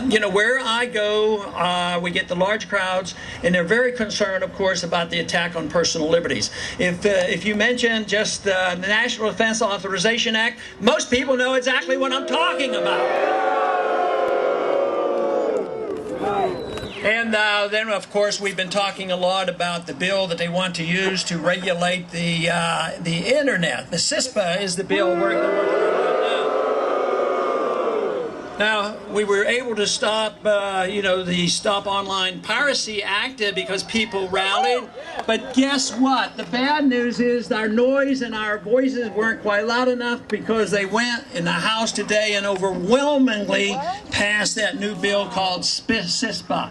you know, where I go, we get the large crowds, and they're very concerned, of course, about the attack on personal liberties. If you mention just the National Defense Authorization Act, most people know exactly what I'm talking about. And then, of course, we've been talking a lot about the bill that they want to use to regulate the internet. The CISPA is the bill we're working on right now. Now, we were able to stop, the Stop Online Piracy Act because people rallied. But guess what? The bad news is our noise and our voices weren't quite loud enough because they went in the House today and overwhelmingly passed that new bill called CISPA.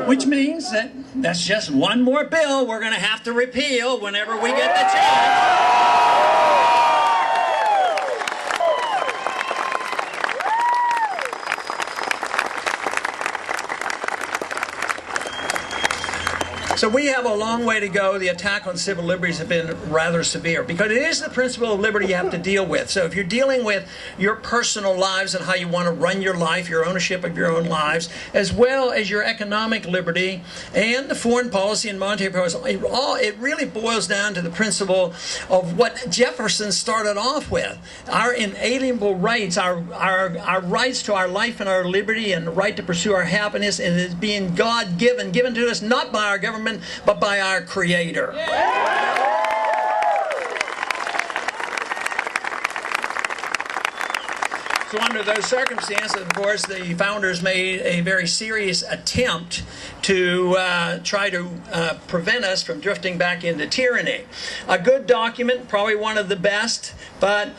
Which means that that's just one more bill we're going to have to repeal whenever we get the chance. So we have a long way to go. The attack on civil liberties has been rather severe because it is the principle of liberty you have to deal with. So if you're dealing with your personal lives and how you want to run your life, your ownership of your own lives, as well as your economic liberty and the foreign policy and monetary policy, it really boils down to the principle of what Jefferson started off with. Our inalienable rights, our rights to our life and our liberty and the right to pursue our happiness, and it is being God-given, given to us not by our government, but by our Creator. So under those circumstances, of course, the founders made a very serious attempt to try to prevent us from drifting back into tyranny. A good document, probably one of the best, but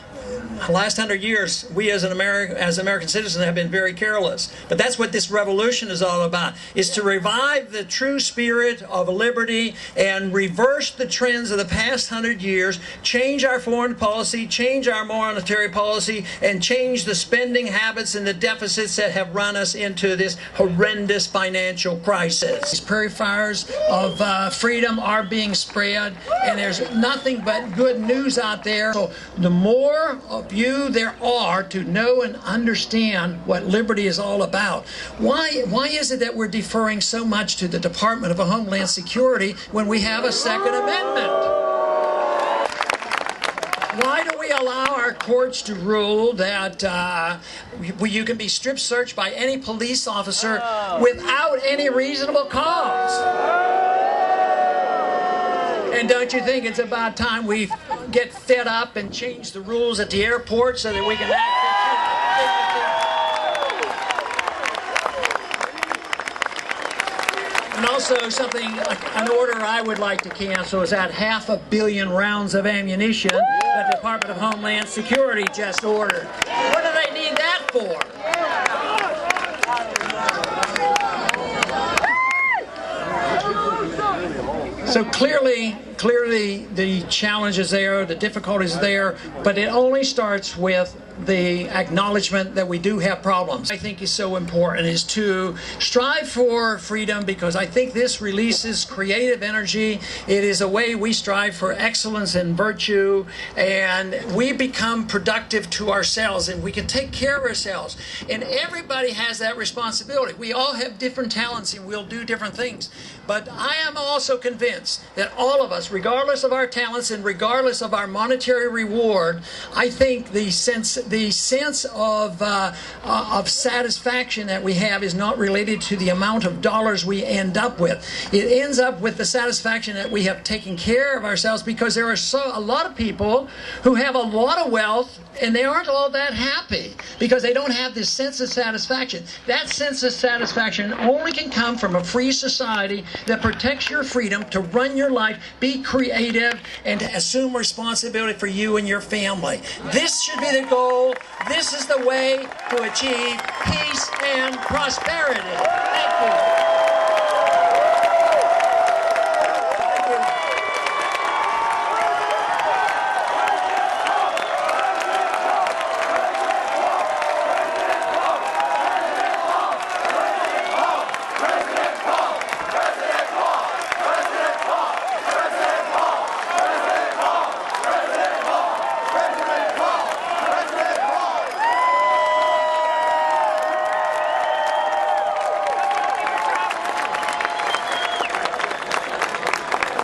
the last 100 years, we as American citizens have been very careless. But that's what this revolution is all about, is to revive the true spirit of liberty and reverse the trends of the past 100 years, change our foreign policy, change our monetary policy, and change the spending habits and the deficits that have run us into this horrendous financial crisis. These prairie fires of freedom are being spread, and there's nothing but good news out there. So the more of you there are to know and understand what liberty is all about. Why is it that we're deferring so much to the Department of Homeland Security when we have a Second Amendment? Why do we allow our courts to rule that you can be strip searched by any police officer without any reasonable cause? And don't you think it's about time we get fed up and change the rules at the airport so that we can act with dignity? And also an order I would like to cancel is that 500 million rounds of ammunition that the Department of Homeland Security just ordered. What do they need that for? So clearly the challenge is there, the difficulty is there, but it only starts with the acknowledgement that we do have problems. I think is so important is to strive for freedom, because I think this releases creative energy. It is a way we strive for excellence and virtue, and we become productive to ourselves, and we can take care of ourselves. And everybody has that responsibility. We all have different talents and we'll do different things. But I am also convinced that all of us, regardless of our talents and regardless of our monetary reward, I think the sense of satisfaction that we have is not related to the amount of dollars we end up with. It ends up with the satisfaction that we have taken care of ourselves, because there are a lot of people who have a lot of wealth and they aren't all that happy because they don't have this sense of satisfaction. That sense of satisfaction only can come from a free society that protects your freedom to run your life, be creative, and to assume responsibility for you and your family. This should be the goal. This is the way to achieve peace and prosperity. Thank you.